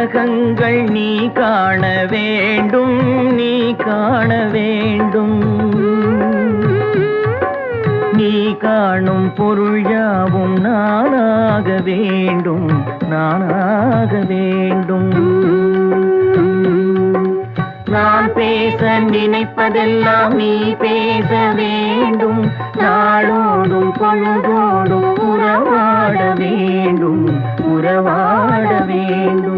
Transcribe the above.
உலகங்கள் நீ காண வேண்டும், நீ காண வேண்டும். நீ காணும் பொருள் யாவும் நானாக வேண்டும், நானாக வேண்டும். நான் பேச நினைப்பதெல்லாம் நீ பேச வேண்டும். நாளோடும் பொழுதோடும் உறவாட வேண்டும், உறவாட வேண்டும்.